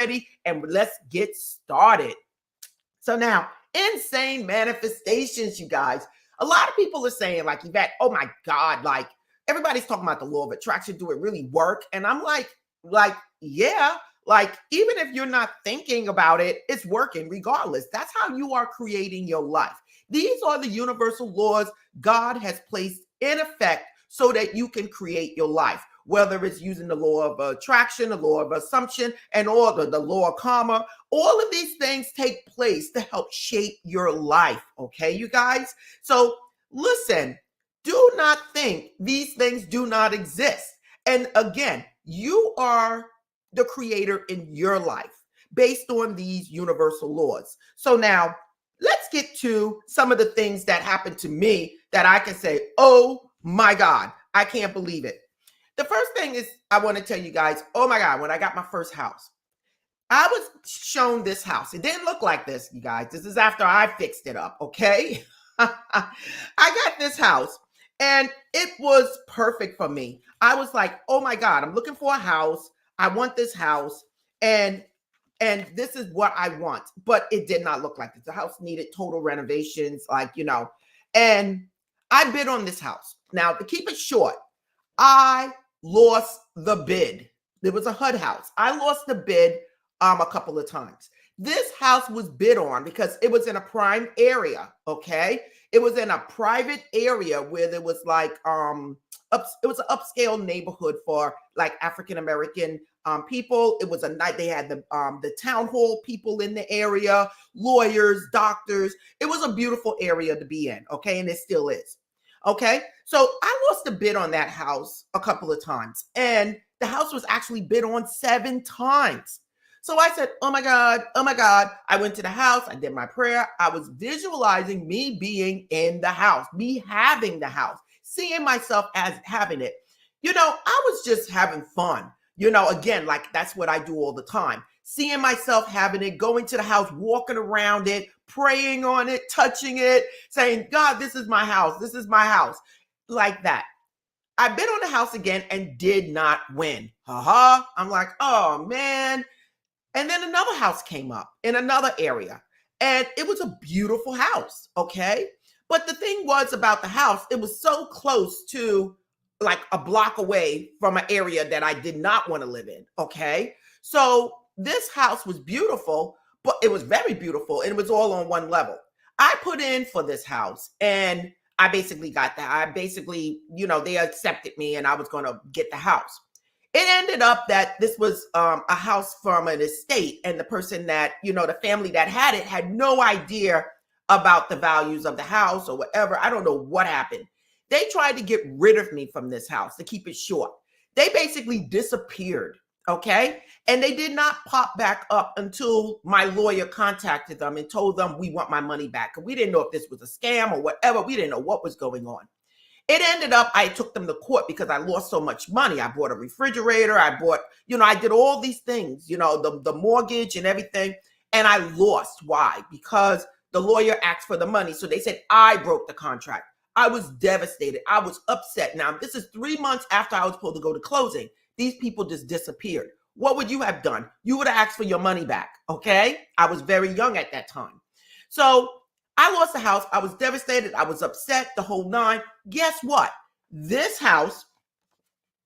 ready and let's get started. So now, insane manifestations, you guys. A lot of people are saying, like, Yvette, oh my God, like everybody's talking about the law of attraction. Do it really work? And I'm yeah, like even if you're not thinking about it, it's working regardless. That's how you are creating your life. These are the universal laws God has placed in effect so that you can create your life, whether it's using the law of attraction, the law of assumption, and all the law of karma. All of these things take place to help shape your life. Okay, you guys? So listen, do not think these things do not exist. And again, you are the creator in your life based on these universal laws. So now let's get to some of the things that happened to me that I can say, oh my God, I can't believe it. The first thing is I want to tell you guys, oh my God, when I got my first house, I was shown this house. It didn't look like this, you guys. This is after I fixed it up, okay? I got this house and it was perfect for me. I was like, oh my God, I'm looking for a house. I want this house and this is what I want. But it did not look like this. The house needed total renovations, and I bid on this house. Now, to keep it short, I lost the bid. There was a HUD house. I lost the bid a couple of times. This house was bid on because it was in a prime area, okay? It was in a private area where there was like it was an upscale neighborhood for like African American people. It was a night they had the town hall people in the area, lawyers, doctors. It was a beautiful area to be in, okay? And it still is. Okay, so I lost a bid on that house a couple of times, and the house was actually bid on 7 times. So I said, oh my God, oh my God. I went to the house, I did my prayer. I was visualizing me being in the house, me having the house, seeing myself as having it. I was just having fun. Again, like that's what I do all the time. Seeing myself having it, going to the house, walking around it, praying on it, touching it, saying, God, this is my house. This is my house. Like that. I bid on the house again and did not win. I'm like, oh man. And then another house came up in another area. And it was a beautiful house. Okay. But the thing was about the house, it was so close to like a block away from an area that I did not want to live in. Okay. So this house was beautiful, but it was very beautiful and it was all on one level. I put in for this house and I basically got that. I basically, they accepted me and I was going to get the house. It ended up that this was a house from an estate, and the person that, the family that had it had no idea about the values of the house or whatever. I don't know what happened. They tried to get rid of me from this house, to keep it short. They basically disappeared. Okay. And they did not pop back up until my lawyer contacted them and told them we want my money back. And we didn't know if this was a scam or whatever. We didn't know what was going on. It ended up, I took them to court because I lost so much money. I bought a refrigerator. I bought, I did all these things, the mortgage and everything. And I lost. Why? Because the lawyer asked for the money. So they said I broke the contract. I was devastated. I was upset. Now, this is 3 months after I was supposed to go to closing. These people just disappeared. What would you have done? You would have asked for your money back, okay? I was very young at that time. So I lost the house. I was devastated. I was upset, the whole 9. Guess what? This house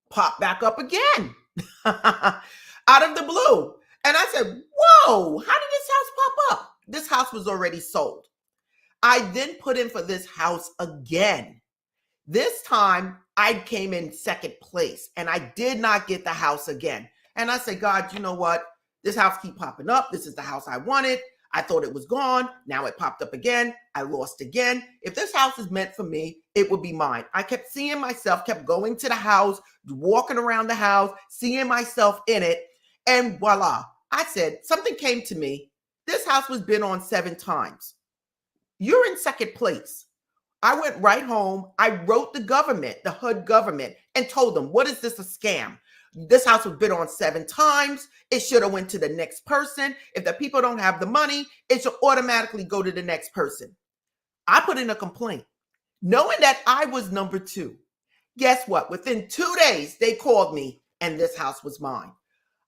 popped back up again out of the blue. And I said, whoa, how did this house pop up? This house was already sold. I then put in for this house again. This time I came in second place and I did not get the house again. And I said, God, you know what? This house keep popping up. This is the house I wanted. I thought it was gone. Now it popped up again. I lost again. If this house is meant for me, it would be mine. I kept seeing myself, kept going to the house, walking around the house, seeing myself in it. And voila, I said, something came to me. This house was bid on 7 times. You're in second place. I went right home. I wrote the government, the HUD government, and told them, what is this, a scam? This house was bid on 7 times. It should have went to the next person. If the people don't have the money, it should automatically go to the next person. I put in a complaint, knowing that I was number 2. Guess what? Within 2 days, they called me and this house was mine.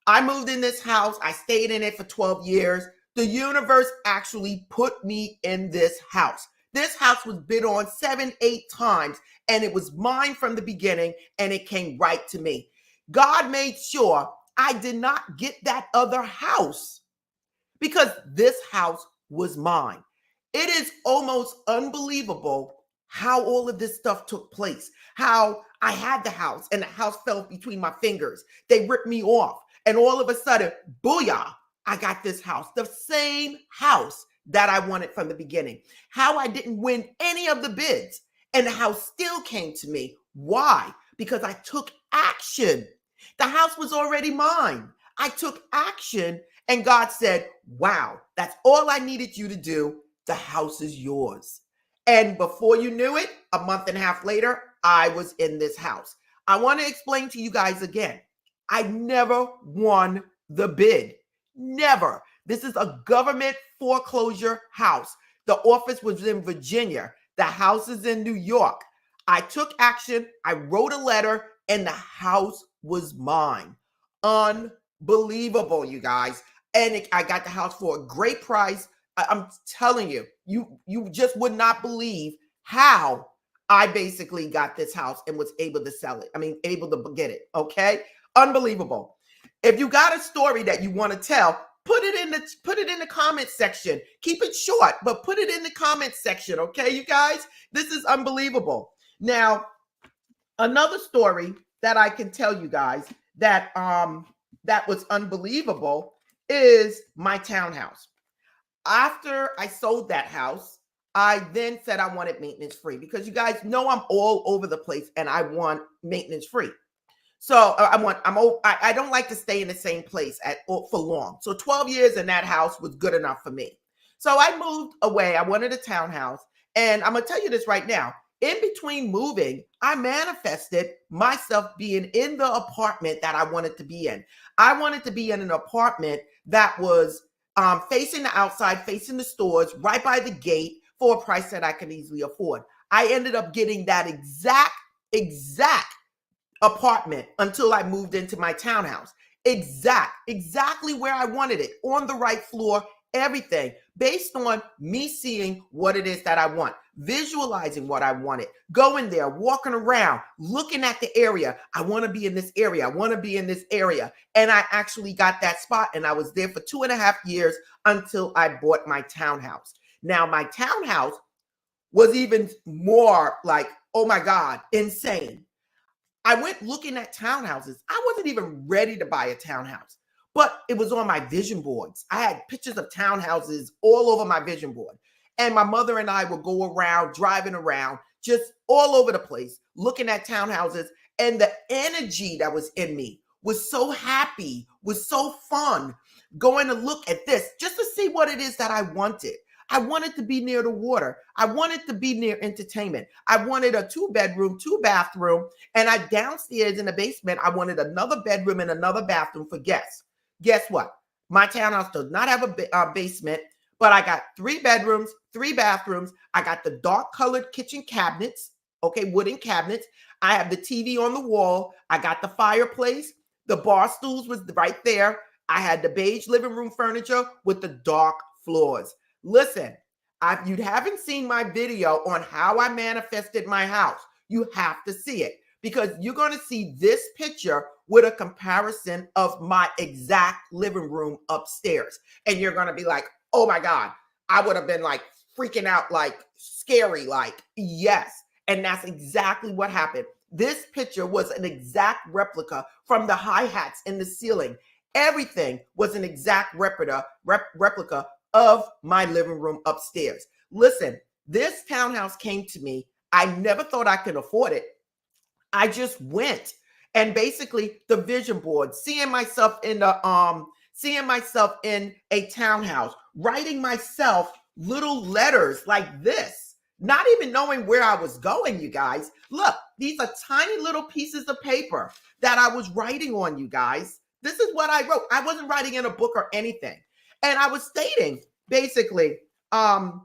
I moved in this house. I stayed in it for 12 years. The universe actually put me in this house. This house was bid on 7, 8 times, and it was mine from the beginning, and it came right to me. God made sure I did not get that other house because this house was mine. It is almost unbelievable how all of this stuff took place, how I had the house and the house fell between my fingers. They ripped me off. And all of a sudden, booyah, I got this house, the same house that I wanted from the beginning. How I didn't win any of the bids and the house still came to me. Why? Because I took action. The house was already mine. I took action and God said, wow, that's all I needed you to do. The house is yours. And before you knew it, a month and a half later, I was in this house. I want to explain to you guys again. I never won the bid. Never. This is a government foreclosure house. The office was in Virginia. The house is in New York. I took action. I wrote a letter and the house was mine. Unbelievable, you guys. And I got the house for a great price. I'm telling you, you just would not believe how I basically got this house and was able to sell it. I mean, able to get it. Okay. Unbelievable. If you got a story that you want to tell, put it in the comment section. Keep it short, but put it in the comment section. Okay, you guys, this is unbelievable. Now, another story that I can tell you guys that that was unbelievable is my townhouse. After I sold that house, I then said I wanted maintenance free because you guys know I'm all over the place and I want maintenance free. So I don't like to stay in the same place for long. So 12 years in that house was good enough for me. So I moved away. I wanted a townhouse. And I'm going to tell you this right now. In between moving, I manifested myself being in the apartment that I wanted to be in. I wanted to be in an apartment that was facing the outside, facing the stores, right by the gate for a price that I could easily afford. I ended up getting that exact apartment until I moved into my townhouse. Exactly where I wanted it, on the right floor, everything based on me seeing what it is that I want, visualizing what I wanted, going there, walking around, looking at the area. I want to be in this area. I want to be in this area. And I actually got that spot and I was there for 2.5 years until I bought my townhouse. Now, my townhouse was even more like, oh my God, insane. I went looking at townhouses. I wasn't even ready to buy a townhouse, but it was on my vision boards. I had pictures of townhouses all over my vision board. And my mother and I would go around, driving around, just all over the place, looking at townhouses. And the energy that was in me was so happy, was so fun, going to look at this just to see what it is that I wanted. I wanted to be near the water. I wanted to be near entertainment. I wanted a 2-bedroom, 2-bathroom. And downstairs in the basement, I wanted another bedroom and another bathroom for guests. Guess what? My townhouse does not have a basement, but I got 3 bedrooms, 3 bathrooms. I got the dark colored kitchen cabinets, okay, wooden cabinets. I have the TV on the wall. I got the fireplace. The bar stools was right there. I had the beige living room furniture with the dark floors. Listen, if you haven't seen my video on how I manifested my house, you have to see it because you're going to see this picture with a comparison of my exact living room upstairs. And you're going to be like, oh my God, I would have been like freaking out, like scary, like yes. And that's exactly what happened. This picture was an exact replica from the hi-hats in the ceiling. Everything was an exact replica of my living room upstairs. Listen, this townhouse came to me. I never thought I could afford it. I just went and basically the vision board, seeing myself in a townhouse, writing myself little letters like this, not even knowing where I was going, you guys. Look, these are tiny little pieces of paper that I was writing on, you guys. This is what I wrote. I wasn't writing in a book or anything. And I was stating basically, what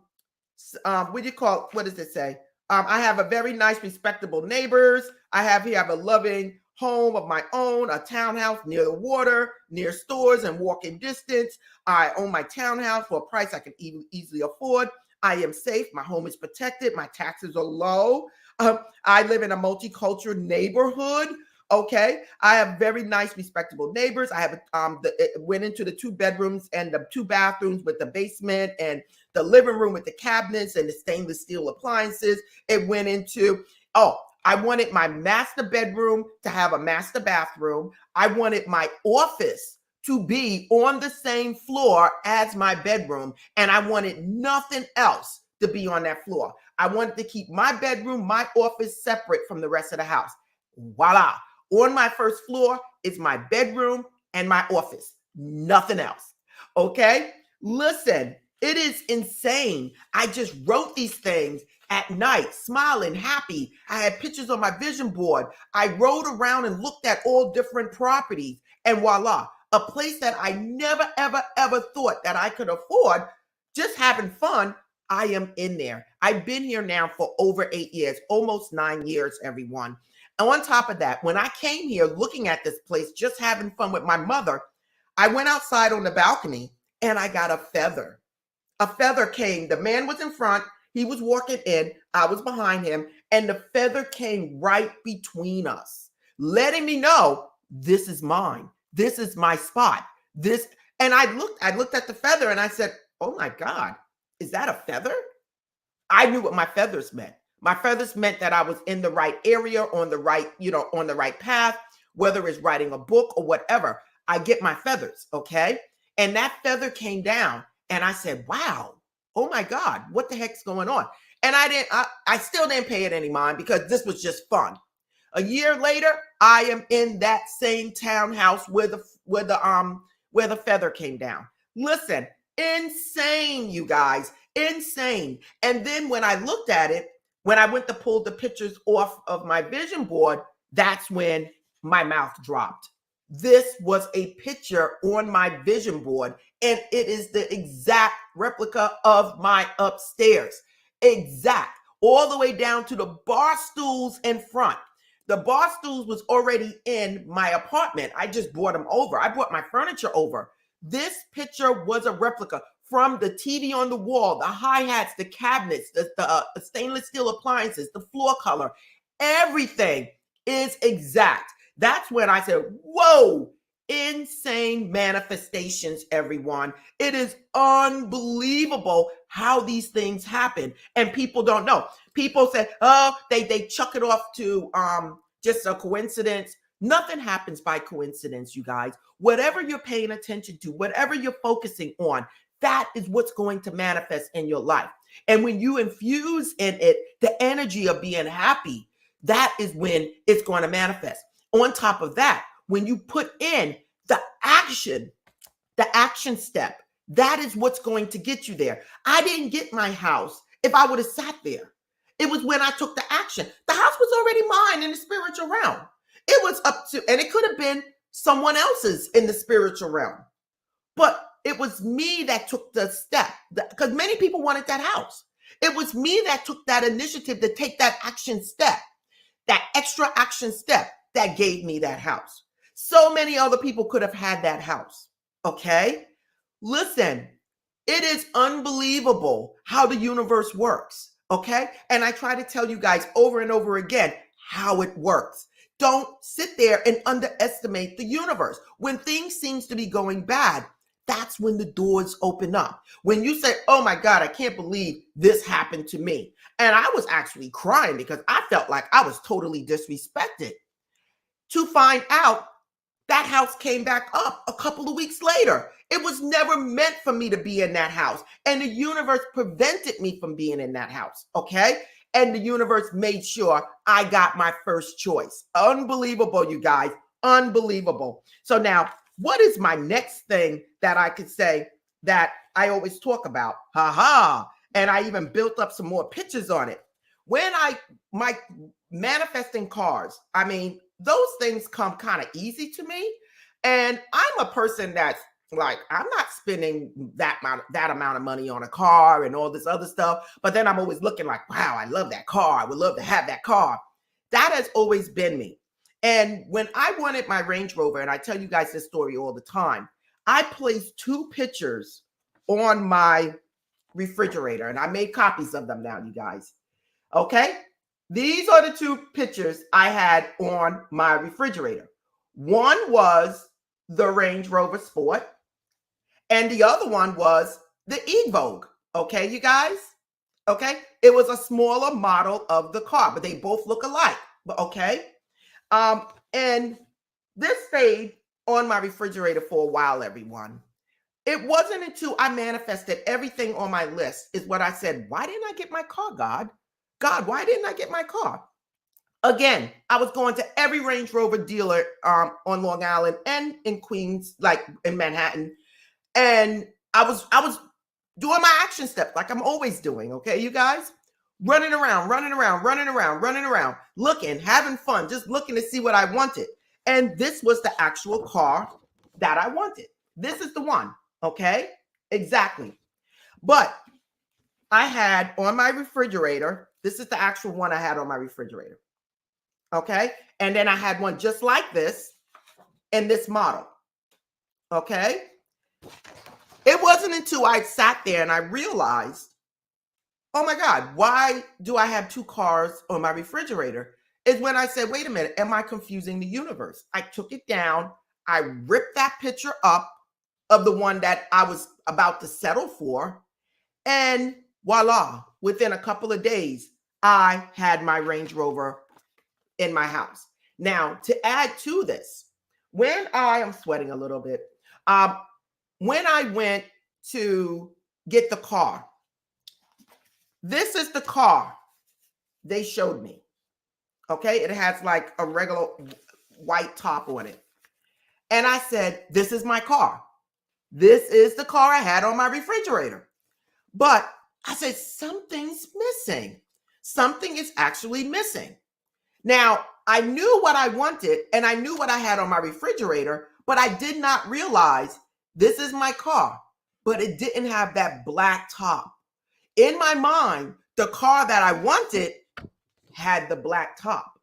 does it say? I have a very nice, respectable neighbors. I have a loving home of my own, a townhouse near the water, near stores and walking distance. I own my townhouse for a price I can easily afford. I am safe. My home is protected. My taxes are low. I live in a multicultural neighborhood. Okay, I have very nice, respectable neighbors. I have it went into the 2 bedrooms and the 2 bathrooms with the basement and the living room with the cabinets and the stainless steel appliances. It went into, I wanted my master bedroom to have a master bathroom. I wanted my office to be on the same floor as my bedroom, and I wanted nothing else to be on that floor. I wanted to keep my bedroom, my office separate from the rest of the house. Voila. On my first floor is my bedroom and my office, nothing else. Okay? Listen, it is insane. I just wrote these things at night, smiling, happy. I had pictures on my vision board. I rode around and looked at all different properties, and voila, a place that I never, ever, ever thought that I could afford, just having fun. I am in there. I've been here now for over 8 years, almost 9 years, everyone. And on top of that, when I came here looking at this place, just having fun with my mother, I went outside on the balcony and I got a feather. A feather came. The man was in front. He was walking in. I was behind him. And the feather came right between us, letting me know this is mine. This is my spot. And I looked at the feather and I said, oh my God, is that a feather? I knew what my feathers meant. My feathers meant that I was in the right area, on the right path, whether it's writing a book or whatever. I get my feathers, okay? And that feather came down and I said, wow, oh my God, what the heck's going on? And I still didn't pay it any mind because this was just fun. A year later, I am in that same townhouse where the feather came down. Listen, insane, you guys, insane. And then when I looked at it, when I went to pull the pictures off of my vision board, that's when my mouth dropped. This was a picture on my vision board, and it is the exact replica of my upstairs. Exact. All the way down to the bar stools in front. The bar stools was already in my apartment. I just brought them over. I brought my furniture over. This picture was a replica. From the TV on the wall, the hi-hats, the cabinets, the stainless steel appliances, the floor color, everything is exact. That's when I said, whoa, insane manifestations, everyone. It is unbelievable how these things happen. And people don't know. People say, oh, they chuck it off to just a coincidence. Nothing happens by coincidence, you guys. Whatever you're paying attention to, whatever you're focusing on, that is what's going to manifest in your life. And when you infuse in it the energy of being happy, that is when it's going to manifest. On top of that, when you put in the action step, that is what's going to get you there. I didn't get my house if I would have sat there. It was when I took the action. The house was already mine in the spiritual realm. It was up to, and it could have been someone else's in the spiritual realm. But it was me that took the step, because many people wanted that house. It was me that took that initiative to take that action step, that extra action step that gave me that house. So many other people could have had that house. Okay? Listen, it is unbelievable how the universe works. Okay? And I try to tell you guys over and over again how it works. Don't sit there and underestimate the universe. When things seems to be going bad, that's when the doors open up. When you say, oh my God, I can't believe this happened to me. And I was actually crying because I felt like I was totally disrespected. To find out that house came back up a couple of weeks later. It was never meant for me to be in that house. And the universe prevented me from being in that house. Okay? And the universe made sure I got my first choice. Unbelievable, you guys. Unbelievable. So now, what is my next thing that I could say that I always talk about? And I even built up some more pictures on it. My manifesting cars, I mean, those things come kind of easy to me. And I'm a person that's like, I'm not spending that amount of money on a car and all this other stuff. But then I'm always looking like, wow, I love that car. I would love to have that car. That has always been me. And when I wanted my Range Rover, and I tell you guys this story all the time, I placed 2 pictures on my refrigerator, and I made copies of them now, you guys. Okay? These are the 2 pictures I had on my refrigerator. One was the Range Rover Sport, and the other one was the Evoque. Okay, you guys? Okay? It was a smaller model of the car, but they both look alike. But okay? And this stayed on my refrigerator for a while, everyone. It wasn't until I manifested everything on my list is what I said, why didn't I get my car, God? God, why didn't I get my car? Again, I was going to every Range Rover dealer on Long Island and in Queens, like in Manhattan. And I was doing my action steps like I'm always doing, okay, you guys? Running around, looking, having fun, just looking to see what I wanted. And this was the actual car that I wanted. This is the one, okay? Exactly. But I had on my refrigerator, this is the actual one I had on my refrigerator, okay? And then I had one just like this in this model, okay? It wasn't until I sat there and I realized, oh my God, why do I have 2 cars on my refrigerator? Is when I said, wait a minute, am I confusing the universe? I took it down. I ripped that picture up of the one that I was about to settle for. And voila, within a couple of days, I had my Range Rover in my house. Now, to add to this, when I'm sweating a little bit, when I went to get the car, this is the car they showed me. Okay, it has like a regular white top on it. And I said, this is my car. This is the car I had on my refrigerator. But I said, something's missing. Something is actually missing. Now, I knew what I wanted and I knew what I had on my refrigerator, but I did not realize this is my car, but it didn't have that black top. In my mind, the car that I wanted had the black top,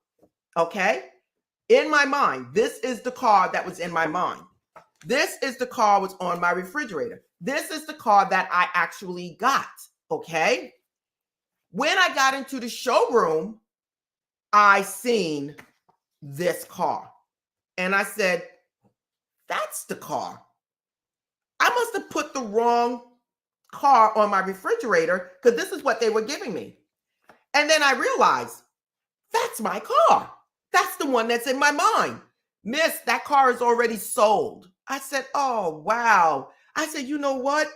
okay? In my mind, this is the car that was in my mind. This is the car was on my refrigerator. This is the car that I actually got, okay? When I got into the showroom, I seen this car. And I said, that's the car. I must have put the wrong car on my refrigerator because this is what they were giving me. And then I realized, that's my car. That's the one that's in my mind. Miss, that car is already sold. I said, oh, wow. I said, you know what?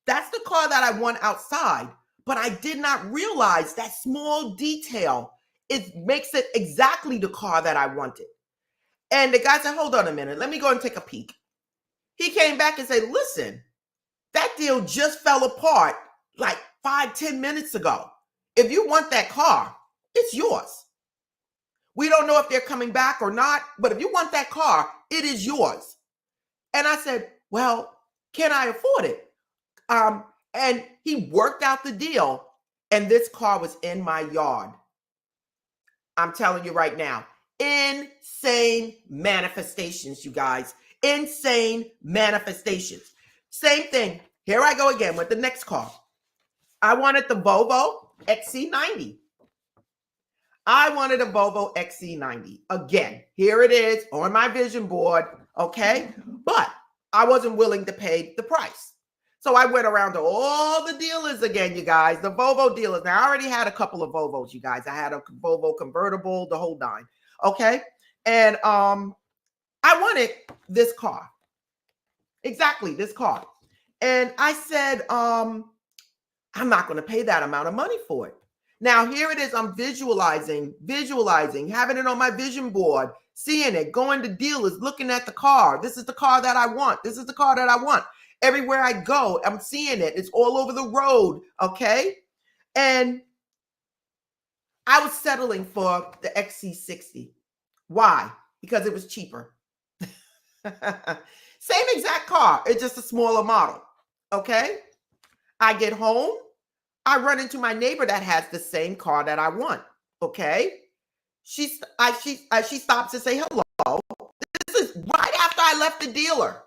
That's the car that I want outside. But I did not realize that small detail. It makes it exactly the car that I wanted. And the guy said, hold on a minute. Let me go and take a peek. He came back and said, listen, that deal just fell apart like 5-10 minutes ago. If you want that car, it's yours. We don't know if they're coming back or not, but if you want that car, it is yours. And I said, well, can I afford it? And he worked out the deal, and this car was in my yard. I'm telling you right now, insane manifestations, you guys. Insane manifestations. Same thing. Here I go again with the next car. I wanted the Volvo XC90. I wanted a Volvo XC90. Again, here it is on my vision board, okay? But I wasn't willing to pay the price. So I went around to all the dealers again, you guys, the Volvo dealers. Now, I already had a couple of Volvos, you guys. I had a Volvo convertible, the whole nine, okay? And I wanted this car. Exactly, this car. And I said, I'm not going to pay that amount of money for it. Now, here it is. I'm visualizing, having it on my vision board, seeing it, going to dealers, looking at the car. This is the car that I want. This is the car that I want. Everywhere I go, I'm seeing it. It's all over the road, okay? And I was settling for the XC60. Why? Because it was cheaper. Same exact car. It's just a smaller model, okay? I get home. I run into my neighbor that has the same car that I want, okay? She stops to say hello. This is right after I left the dealer.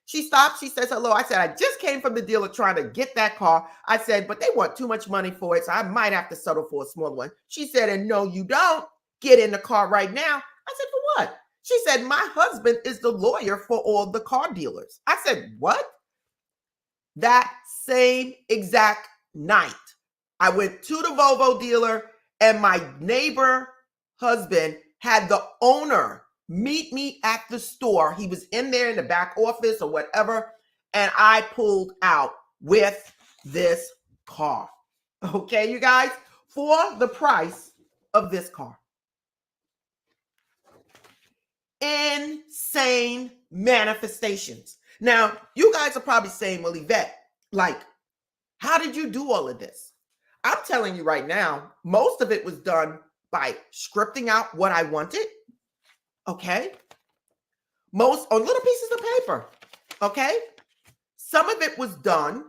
She stops. She says hello. I said, I just came from the dealer trying to get that car. I said, but they want too much money for it, so I might have to settle for a smaller one. She said, and no, you don't. Get in the car right now. I said, for what? She said, my husband is the lawyer for all the car dealers. I said, what? That same exact night, I went to the Volvo dealer, and my neighbor husband had the owner meet me at the store. He was in there in the back office or whatever, and I pulled out with this car. Okay, you guys, for the price of this car. Insane manifestations. Now, you guys are probably saying, well, Yvette, like, how did you do all of this? I'm telling you right now, most of it was done by scripting out what I wanted. Okay. Most on little pieces of paper. Okay. Some of it was done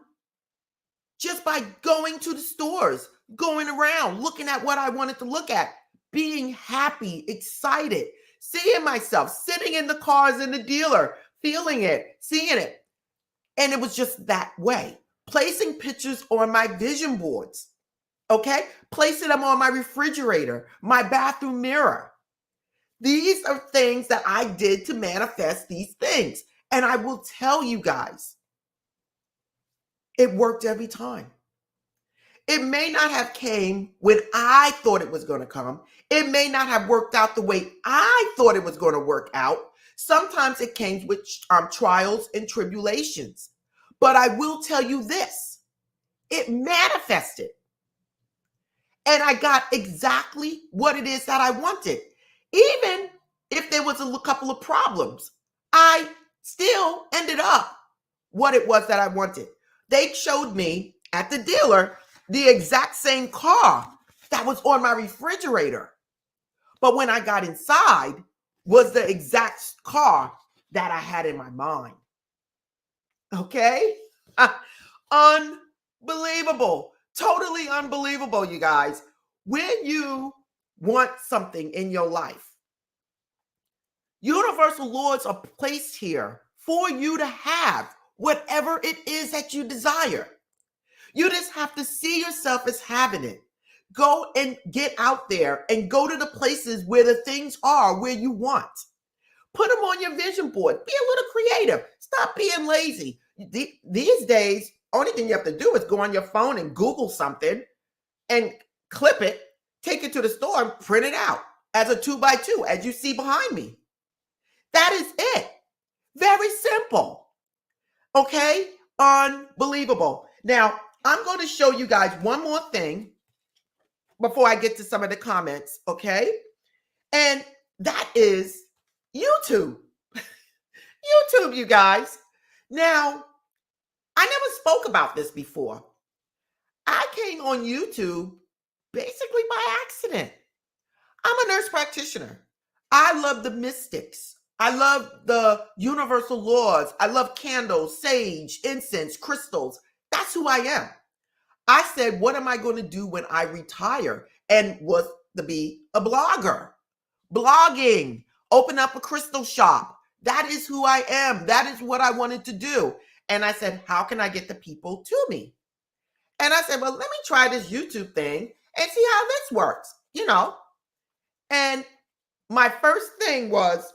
just by going to the stores, going around, looking at what I wanted to look at, being happy, excited, seeing myself, sitting in the cars in the dealer, feeling it, seeing it. And it was just that way. Placing pictures on my vision boards. Okay. Placing them on my refrigerator, my bathroom mirror. These are things that I did to manifest these things. And I will tell you guys, it worked every time. It may not have came when I thought it was going to come. It may not have worked out the way I thought it was going to work out. Sometimes it came with trials and tribulations. But I will tell you this, it manifested. And I got exactly what it is that I wanted. Even if there was a couple of problems, I still ended up what it was that I wanted. They showed me at the dealer the exact same car that was on my refrigerator. But when I got inside, was the exact car that I had in my mind. Okay? Unbelievable. Totally unbelievable, you guys. When you want something in your life, universal laws are placed here for you to have whatever it is that you desire. You just have to see yourself as having it. Go and get out there and go to the places where the things are where you want. Put them on your vision board. Be a little creative. Stop being lazy. These days, only thing you have to do is go on your phone and Google something and clip it, take it to the store and print it out as a 2x2, as you see behind me. That is it. Very simple. Okay? Unbelievable. Now, I'm going to show you guys one more thing before I get to some of the comments, okay? And that is YouTube. YouTube, you guys. Now, I never spoke about this before. I came on YouTube basically by accident. I'm a nurse practitioner. I love the mystics. I love the universal laws. I love candles, sage, incense, crystals. That's who I am. I said, what am I going to do when I retire? And was to be a blogger. Blogging, open up a crystal shop. That is who I am. That is what I wanted to do. And I said, how can I get the people to me? And I said, well, let me try this YouTube thing and see how this works, you know. And my first thing was,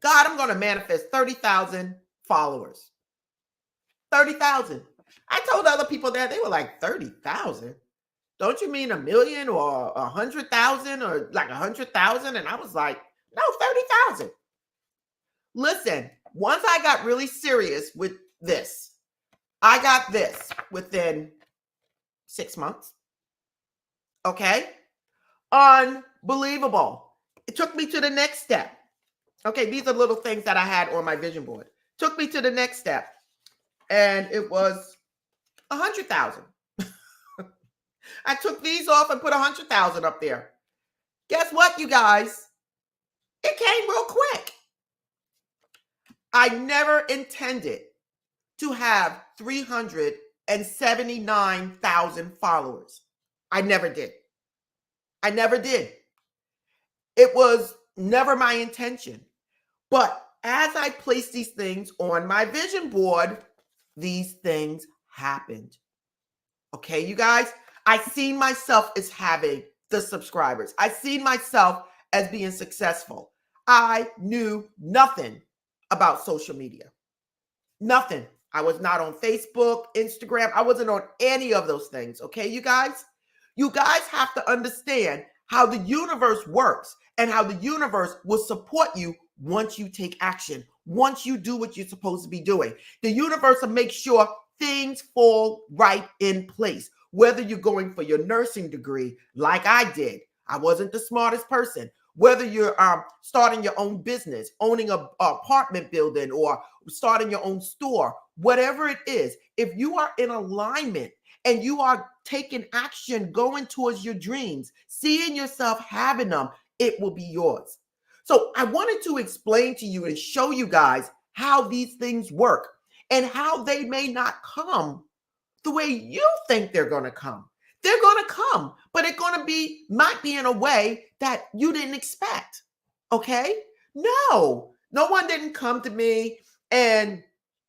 God, I'm going to manifest 30,000 followers. 30,000. I told other people that, they were like, 30,000? Don't you mean 1 million or 100,000 or like 100,000? And I was like, no, 30,000. Listen, once I got really serious with this, I got this within 6 months. Okay? Unbelievable. It took me to the next step. Okay, these are little things that I had on my vision board. Took me to the next step. And it was 100,000. I took these off and put 100,000 up there. Guess what, you guys? It came real quick. I never intended to have 379,000 followers. I never did. I never did. It was never my intention. But as I placed these things on my vision board, these things happened. Okay, you guys, I seen myself as having the subscribers. I seen myself as being successful. I knew nothing about social media. Nothing. I was not on Facebook, Instagram. I wasn't on any of those things. Okay, you guys? You guys have to understand how the universe works and how the universe will support you once you take action, once you do what you're supposed to be doing. The universe will make sure things fall right in place. Whether you're going for your nursing degree, like I did, I wasn't the smartest person. Whether you're starting your own business, owning a apartment building, or starting your own store, whatever it is, if you are in alignment and you are taking action, going towards your dreams, seeing yourself having them, it will be yours. So I wanted to explain to you and show you guys how these things work and how they may not come the way you think they're going to come. They're going to come, but it's going to might be in a way that you didn't expect. Okay? No one didn't come to me and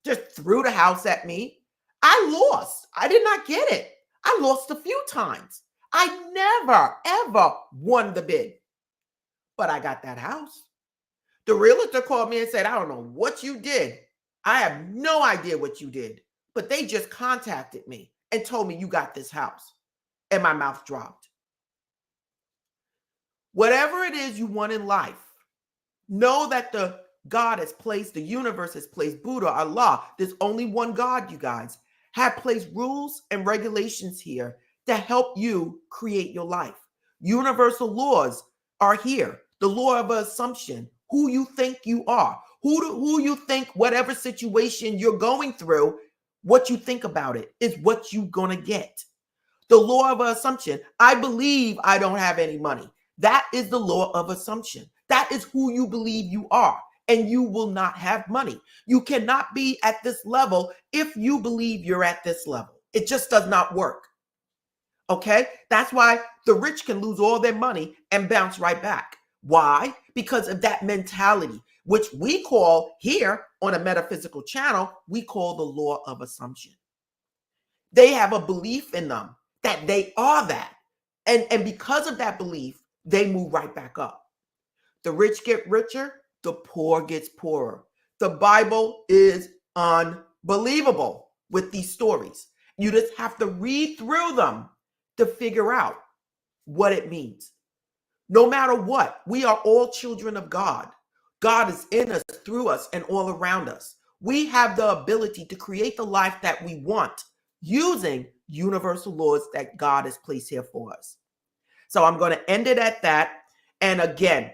just threw the house at me. I lost. I did not get it. I lost a few times. I never, ever won the bid, but I got that house. The realtor called me and said, I don't know what you did. I have no idea what you did, but they just contacted me and told me you got this house. And my mouth dropped. Whatever it is you want in life, know that the universe has placed, Buddha, Allah, there's only one God, you guys, have placed rules and regulations here to help you create your life. Universal laws are here. The law of assumption, who you think you are, who you think, whatever situation you're going through, what you think about it is what you're going to get. The law of assumption. I believe I don't have any money. That is the law of assumption. That is who you believe you are, and you will not have money. You cannot be at this level if you believe you're at this level. It just does not work. Okay? That's why the rich can lose all their money and bounce right back. Why? Because of that mentality, which we call here on a metaphysical channel, we call the law of assumption. They have a belief in them that they are that. And because of that belief, they move right back up. The rich get richer, the poor gets poorer. The Bible is unbelievable with these stories. You just have to read through them to figure out what it means. No matter what, we are all children of God. God is in us, through us, and all around us. We have the ability to create the life that we want using universal laws that God has placed here for us. So I'm going to end it at that. And again,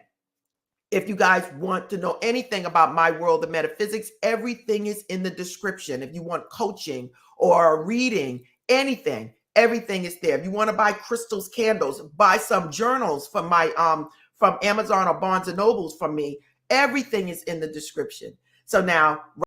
if you guys want to know anything about my world of metaphysics, everything is in the description. If you want coaching or reading, anything, everything is there. If you want to buy crystals, candles, buy some journals from my from Amazon or Barnes and Nobles from me, everything is in the description. So now